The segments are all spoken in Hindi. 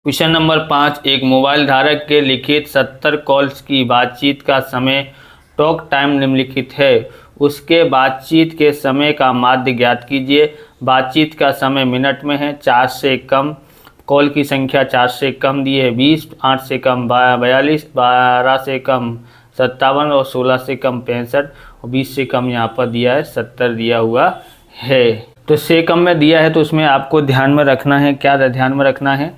क्वेश्चन नंबर 5, एक मोबाइल धारक के लिखित 70 कॉल्स की बातचीत का समय टॉक टाइम निम्नलिखित है। उसके बातचीत के समय का माध्य ज्ञात कीजिए। बातचीत का समय मिनट में है, 4 से कम। कॉल की संख्या 4 से कम दी है 20, 8 से कम 42, 12 से कम 57 और 16 से कम 65 और 20 से कम यहाँ पर दिया है 70 दिया हुआ है। तो से कम में दिया है तो उसमें आपको ध्यान में रखना है, क्या ध्यान में रखना है,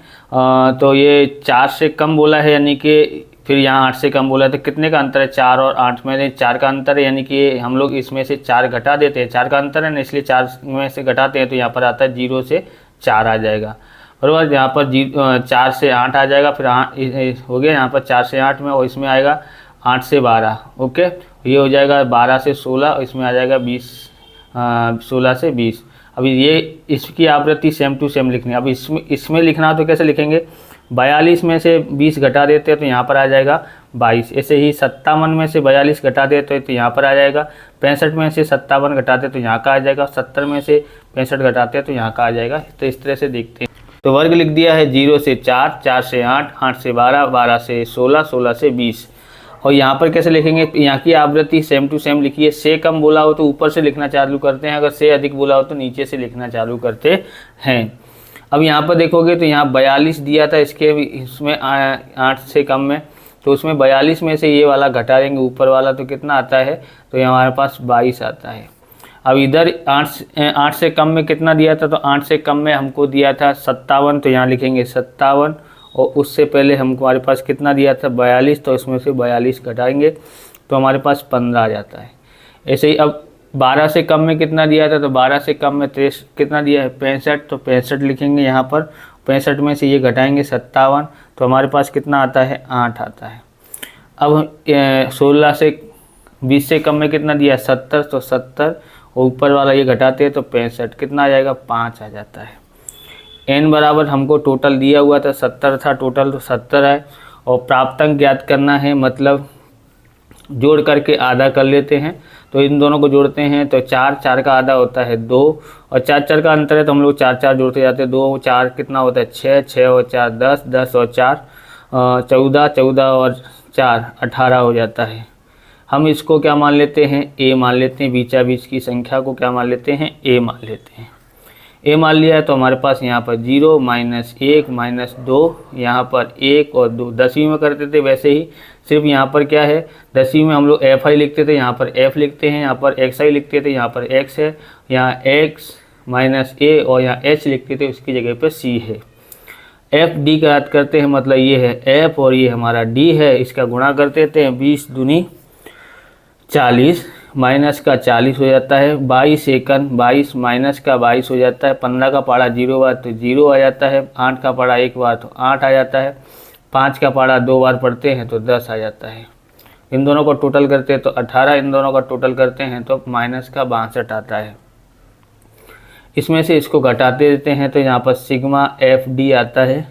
तो ये 4 से कम बोला है, यानी कि फिर यहाँ 8 से कम बोला है, तो कितने का अंतर है? 4 और 8 में 4 का अंतर है, यानी कि हम लोग इसमें से 4 घटा देते हैं। 4 का अंतर है ना, इसलिए 4 में से घटाते हैं तो यहाँ पर आता है 0 से 4 आ जाएगा। बराबर, यहाँ पर 4 से 8 आ जाएगा, फिर हो गया यहाँ पर 4 से 8 में, और इसमें आएगा 8 से 12। ओके, ये हो जाएगा 12 से 16 और इसमें आ जाएगा 16 से 20। अभी ये इसकी आवृत्ति सेम टू सेम लिखनी है। अब इसमें लिखना हो तो कैसे लिखेंगे? 42 में से 20 घटा देते हैं तो यहाँ पर आ जाएगा 22। ऐसे ही 57 में से 42 घटा देते हैं तो यहाँ पर आ जाएगा 65 में से 57 घटाते तो यहाँ का आ जाएगा 70 में से 65 घटाते हैं तो यहाँ का आ जाएगा। तो इस तरह से देखते हैं। तो वर्ग लिख दिया है 0 से 4, 4 से 8, 8 से 12, 12 से 16, 16 से 20। और यहाँ पर कैसे लिखेंगे? यहाँ की आवृत्ति सेम टू सेम लिखिए। से कम बोला हो तो ऊपर से लिखना चालू करते हैं, अगर से अधिक बोला हो तो नीचे से लिखना चालू करते हैं। अब यहाँ पर देखोगे तो यहाँ 42 दिया था, इसमें 8 से कम में, तो उसमें 42 में से ये वाला घटा देंगे ऊपर वाला तो कितना आता है? तो ये हमारे पास 22 आता है। अब इधर 8 से कम में कितना दिया था? तो 8 से कम में हमको दिया था 57, तो यहाँ लिखेंगे 57। और उससे पहले हमको हमारे पास कितना दिया था? 42, तो इसमें से 42 घटाएंगे तो हमारे पास 15 आ जाता है। ऐसे ही अब 12 से कम में कितना दिया था? तो 12 से कम में कितना दिया है? 65, तो 65 लिखेंगे यहाँ पर। 65 में से ये घटाएंगे 57, तो हमारे पास कितना आता है? 8 आता है। अब 16 से 20 से कम में कितना दिया? 70, तो 70 और ऊपर वाला ये घटाते हैं तो 65, कितना आ जाएगा? 5 आ जाता है। n बराबर हमको टोटल दिया हुआ था 70 था टोटल, तो 70 है। और प्राप्तांक ज्ञात करना है, मतलब जोड़ करके आधा कर लेते हैं। तो इन दोनों को जोड़ते हैं तो 4, 4 का आधा होता है 2 और 4, 4 का अंतर है तो हम लोग 4, 4 जोड़ते जाते हैं। 2, 4 कितना होता है? 6, 6 और 4 10, 10 और 4 14, 14 और 4 18 हो जाता है। हम इसको क्या मान लेते हैं? a मान लेते हैं। बीचा बीच की संख्या को क्या मान लेते हैं? a मान लेते हैं। a मान लिया है तो हमारे पास यहाँ पर 0 -1 -2, यहाँ पर 1 और 2 10वीं में करते थे, वैसे ही सिर्फ यहाँ पर क्या है? 10वीं में हम लोग fi लिखते थे, यहाँ पर f लिखते हैं, यहाँ पर xi लिखते थे, यहाँ पर x है, यहाँ x -a और यहाँ h लिखते थे, उसकी जगह पर c है। f d का याद करते हैं, मतलब ये है f और ये हमारा d है, इसका गुणा कर देते हैं। 20 दूनी 40, माइनस का 40 हो जाता है। 22 एकन 22 माइनस का 22 हो जाता है। 15 का पारा 0 बार तो 0 आ जाता है। 8 का पारा 1 बार तो 8 आ जाता है। 5 का पारा 2 बार पढ़ते हैं तो 10 आ जाता है। इन दोनों को टोटल करते हैं तो 18, इन दोनों का टोटल करते हैं तो माइनस का 62 आता है। इसमें से इसको घटाते देते हैं तो यहाँ पर सिग्मा एफ डी आता है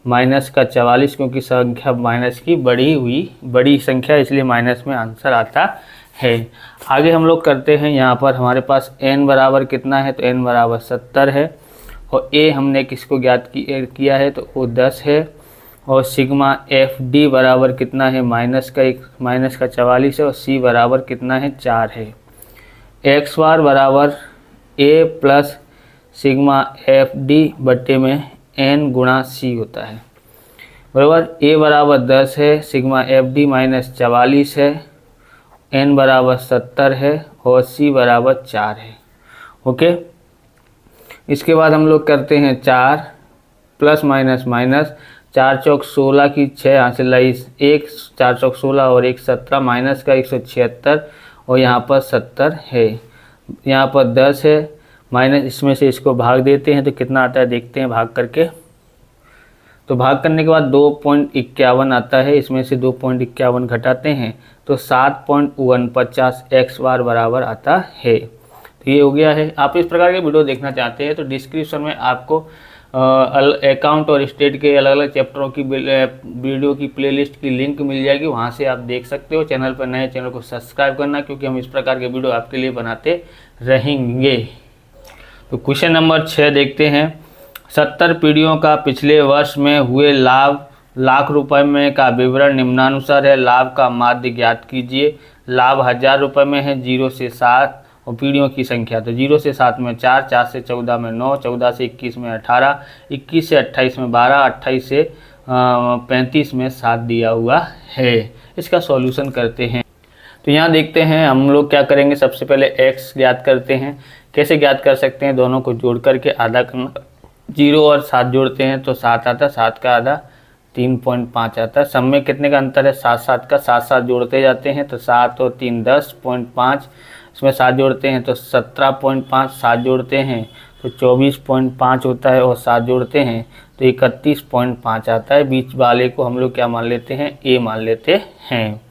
माइनस का 44, क्योंकि संख्या माइनस की बड़ी संख्या, इसलिए माइनस में आंसर आता है। आगे हम लोग करते हैं, यहाँ पर हमारे पास n बराबर कितना है? तो n बराबर 70 है और a हमने किसको ज्ञात किया है? तो वो 10 है। और सिग्मा एफ डी बराबर कितना है? माइनस का 44 है और c बराबर कितना है? 4 है। x बार बराबर a plus sigma F D बट्टे में n गुणा c होता है, बराबर। a बराबर 10 है, सिग्मा एफ डी माइनस 44 है, n बराबर 70 है और c बराबर 4 है। ओके, इसके बाद हम लोग करते हैं 4 प्लस माइनस माइनस, 4 चौक 16 की 6 हासिल लाई 1, 4 चौक 16 और 1 17, माइनस का 176 और यहाँ पर 70 है। यहाँ पर 10 है, माइनस इसमें से इसको भाग देते हैं तो कितना आता है देखते हैं भाग करके। तो भाग करने के बाद 2.51 आता है, इसमें से 2.51 घटाते हैं तो 7.49 x बार बराबर आता है। तो ये हो गया है। आप इस प्रकार के वीडियो देखना चाहते हैं तो डिस्क्रिप्शन में आपको अकाउंट और स्टेट के अलग अलग चैप्टरों की वीडियो की प्लेलिस्ट की लिंक मिल जाएगी, वहाँ से आप देख सकते हो। चैनल पर नए चैनल को सब्सक्राइब करना, क्योंकि हम इस प्रकार के वीडियो आपके लिए बनाते रहेंगे। तो क्वेश्चन नंबर 6 देखते हैं। 70 पीढ़ियों का पिछले वर्ष में हुए लाभ लाख रुपए में का विवरण निम्नानुसार है। लाभ का माध्य ज्ञात कीजिए। लाभ 1000 रुपये में है, 0 से 7 और पीढ़ियों की संख्या तो 0 से 7 में 4, 4 से 14 में 9, 14 से 21 में 18, 21 से 28 में 12, 28 से 35 में 7 दिया हुआ है। इसका सॉल्यूशन करते हैं। तो यहाँ देखते हैं हम लोग क्या करेंगे। सबसे पहले x ज्ञात करते हैं। कैसे ज्ञात कर सकते हैं? दोनों को जोड़ करके आधा करना, 0 और 7 जोड़ते हैं तो 7 आता है, 7 का आधा 3.5 आता है। सब में कितने का अंतर है? 7 7 का, 7 7 जोड़ते जाते हैं तो 7 और 3 10.5, इसमें 7 जोड़ते हैं तो 17.5, 7 जोड़ते हैं तो 24.5 होता है और 7 जोड़ते हैं तो 31.5 आता है। बीच वाले को हम लोग क्या मान लेते हैं? a मान लेते हैं।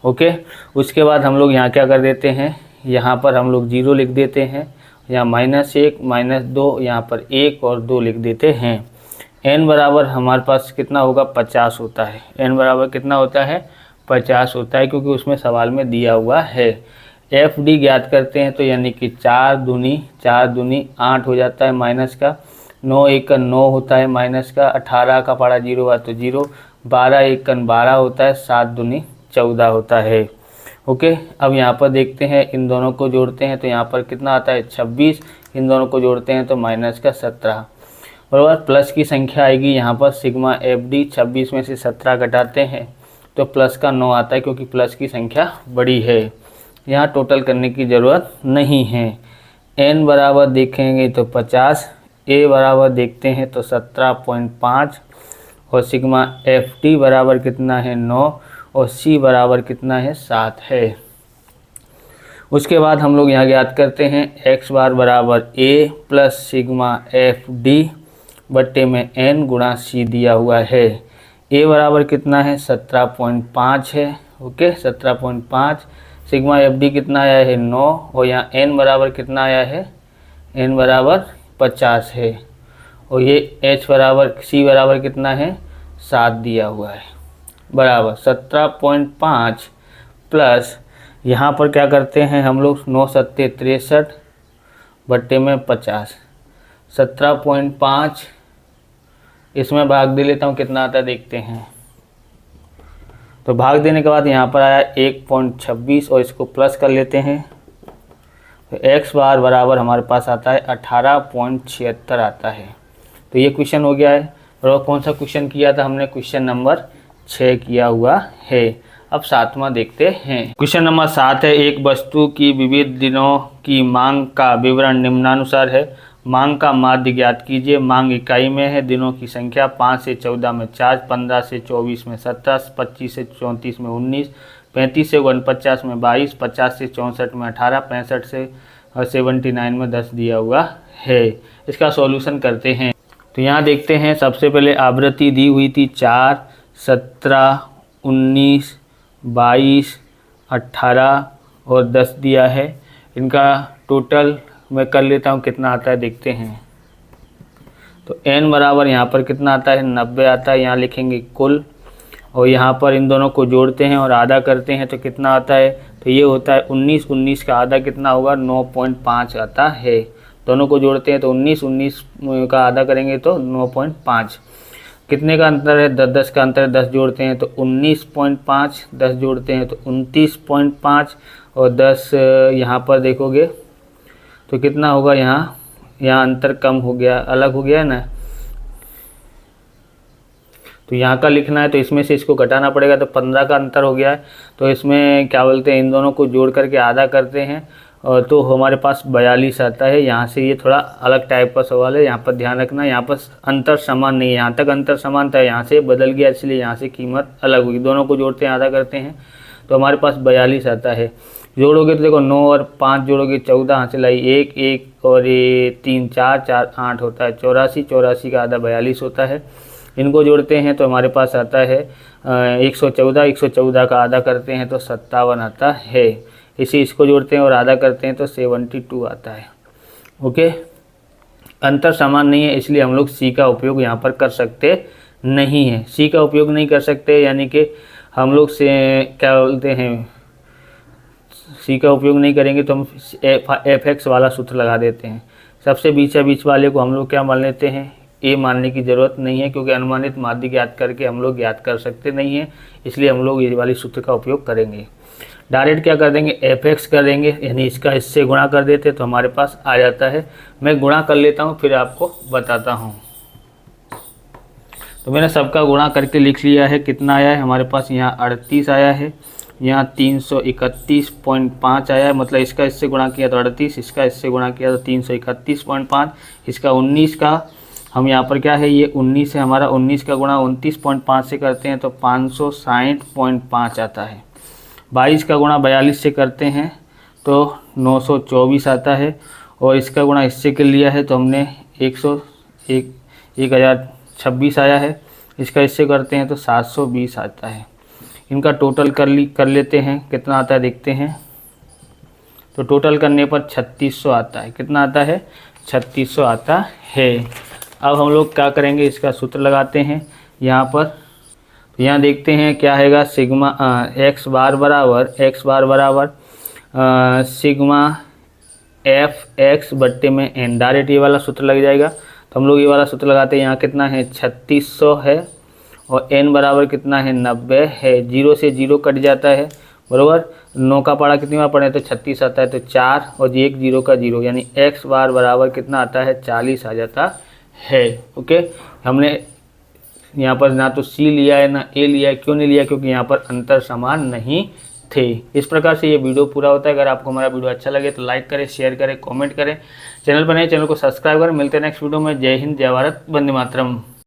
ओके, उसके बाद हम लोग यहाँ क्या कर देते हैं? यहाँ पर हम लोग 0 लिख देते हैं, यहाँ -1 -2, यहाँ पर 1 और 2 लिख देते हैं। n बराबर हमारे पास कितना होगा? 50 होता है। n बराबर कितना होता है? 50 होता है, क्योंकि उसमें सवाल में दिया हुआ है। FD ज्ञात करते हैं तो यानी कि 4 दूनी 8 हो जाता है माइनस का, 9 1 9 होता है माइनस का, 18 का पड़ा 0 हुआ तो 0, 12 1 12 होता है, 7 दूनी 14 होता है। ओके, अब यहाँ पर देखते हैं, इन दोनों को जोड़ते हैं तो यहाँ पर कितना आता है? 26, इन दोनों को जोड़ते हैं तो माइनस का 17 बराबर प्लस की संख्या आएगी यहाँ पर सिग्मा FD। 26 में से 17 घटाते हैं तो प्लस का 9 आता है, क्योंकि प्लस की संख्या बड़ी है। यहाँ टोटल करने की ज़रूरत नहीं है। n बराबर देखेंगे तो 50, a बराबर देखते हैं तो 17.5 और सिग्मा FD बराबर कितना है? 9 और c बराबर कितना है? 7 है। उसके बाद हम लोग यहाँ ज्ञात करते हैं x बार बराबर a प्लस सिग्मा FD बट्टे में n गुणा c दिया हुआ है। a बराबर कितना है? 17.5 है। ओके, 17.5। सिग्मा FD कितना आया है? 9 और यहाँ n बराबर कितना आया है? n बराबर 50 है और ये h बराबर c बराबर कितना है? 7 दिया हुआ है, बराबर 17.5 प्लस यहाँ पर क्या करते हैं हम लोग? 9 सत्ते 63 बट्टे में 50, 17.5 इसमें भाग दे लेता हूँ, कितना आता है देखते हैं। तो भाग देने के बाद यहाँ पर आया 1.26 और इसको प्लस कर लेते हैं तो x बार बराबर हमारे पास आता है 18.76 आता है। तो ये क्वेश्चन हो गया है। और कौन सा क्वेश्चन किया था हमने? क्वेश्चन नंबर 6 किया हुआ है। अब 7वां देखते हैं। क्वेश्चन नंबर 7 है, एक वस्तु की विविध दिनों की मांग का विवरण निम्नानुसार है। मांग का माध्य ज्ञात कीजिए। मांग इकाई में है। दिनों की संख्या 5 से 14 में 4, 15 से 24 में 17, 25 से 34 में 19, 35 से 49 में 22, 50 से 64 में 18, 65 से 79 में 10 दिया हुआ है। इसका सॉल्यूशन करते हैं। तो यहाँ देखते हैं, सबसे पहले आवृत्ति दी हुई थी 4, 17, 19, 22, 18 और 10 दिया है। इनका टोटल मैं कर लेता हूँ, कितना आता है देखते हैं। तो n बराबर यहाँ पर कितना आता है? 90 आता है। यहाँ लिखेंगे कुल और यहाँ पर इन दोनों को जोड़ते हैं और आधा करते हैं तो कितना आता है? तो ये होता है 19, 19 का आधा कितना होगा? 9.5 आता है। दोनों को जोड़ते हैं तो 19, 19 का आधा करेंगे तो 9.5। कितने का अंतर है? 10 10 का अंतर है। 10 जोड़ते हैं तो 19.5, 10 जोड़ते हैं तो 29.5 और 10 यहाँ पर देखोगे तो कितना होगा? यहाँ अंतर कम हो गया, अलग हो गया ना। तो यहाँ का लिखना है तो इसमें से इसको घटाना पड़ेगा तो 15 का अंतर हो गया है। तो इसमें क्या बोलते हैं, इन दोनों को जोड़ करके आधा करते हैं और तो हमारे पास 42 आता है। यहाँ से ये थोड़ा अलग टाइप का सवाल है, यहाँ पर ध्यान रखना। यहाँ पर अंतर समान नहीं है, यहाँ तक अंतर समान था, यहाँ से बदल गया इसलिए यहाँ से कीमत अलग होगी। दोनों को जोड़ते हैं, आधा करते हैं तो हमारे पास 42 आता है। जोड़ोगे तो देखो 9 और 5 जोड़ोगे 14, हासिल आई 1 1 और ये 3 4 4 8 होता है 84, 84 का आधा 42 होता है। इनको जोड़ते हैं तो हमारे पास आता है 114, 114 का आधा करते हैं तो 57 आता है। इसी इसको जोड़ते हैं और आधा करते हैं तो 72 आता है। ओके, अंतर समान नहीं है इसलिए हम लोग सी का उपयोग यहाँ पर कर सकते नहीं है। सी का उपयोग नहीं कर सकते यानी कि हम लोग से क्या बोलते हैं, सी का उपयोग नहीं करेंगे तो हम एफ एक्स वाला सूत्र लगा देते हैं। सबसे बीच वाले को हम लोग क्या मान लेते हैं? ए मानने की ज़रूरत नहीं है, क्योंकि अनुमानित माध्य ज्ञात करके हम लोग ज्ञात कर सकते नहीं हैं, इसलिए हम लोग ये वाली सूत्र का उपयोग करेंगे। डायरेक्ट क्या कर देंगे, fx कर देंगे, यानी इसका इससे गुणा कर देते तो हमारे पास आ जाता है। मैं गुणा कर लेता हूँ फिर आपको बताता हूँ। तो मैंने सबका गुणा करके लिख लिया है। कितना आया है हमारे पास, यहाँ 38 आया है, यहाँ 331.5 आया है, मतलब इसका इससे गुणा किया तो 38, इसका इससे गुणा किया तो 331.5, इसका 19 का हम यहाँ पर क्या है, ये 19 है हमारा, 19 का गुणा 29.5 से करते हैं तो 560.5 आता है। 22 का गुणा 42 से करते हैं तो 924 आता है, और इसका गुणा इससे कर लिया है तो हमने 1026 आया है, इसका इससे करते हैं तो 720 आता है। इनका टोटल कर लेते हैं, कितना आता है देखते हैं। तो टोटल करने पर 3600 आता है। कितना आता है, 3600 आता है। अब हम लोग क्या करेंगे, इसका सूत्र लगाते हैं यहाँ पर। तो यहाँ देखते हैं क्या हैगा, सिग्मा x बार बराबर सिग्मा fx बट्टे में n, डायरेक्ट ये वाला सूत्र लग जाएगा। तो हम लोग ये वाला सूत्र लगाते हैं। यहाँ कितना है, 3600 है, और n बराबर कितना है, 90 है। 0 से 0 कट जाता है, बराबर। 9 का पारा कितनी बार पढ़े तो 36 आता है, तो 4 और 1 0 का 0, यानी x बार बराबर कितना आता है, 40 आ जाता है। ओके, हमने यहाँ पर ना तो c लिया है ना a लिया है। क्यों नहीं लिया, क्योंकि यहाँ पर अंतर समान नहीं थे। इस प्रकार से ये वीडियो पूरा होता है। अगर आपको हमारा वीडियो अच्छा लगे तो लाइक करें, शेयर करें, कमेंट करें। चैनल पर नए चैनल को सब्सक्राइब करें। मिलते हैं नेक्स्ट वीडियो में। जय हिंद, जय भारत, वंदे मातरम।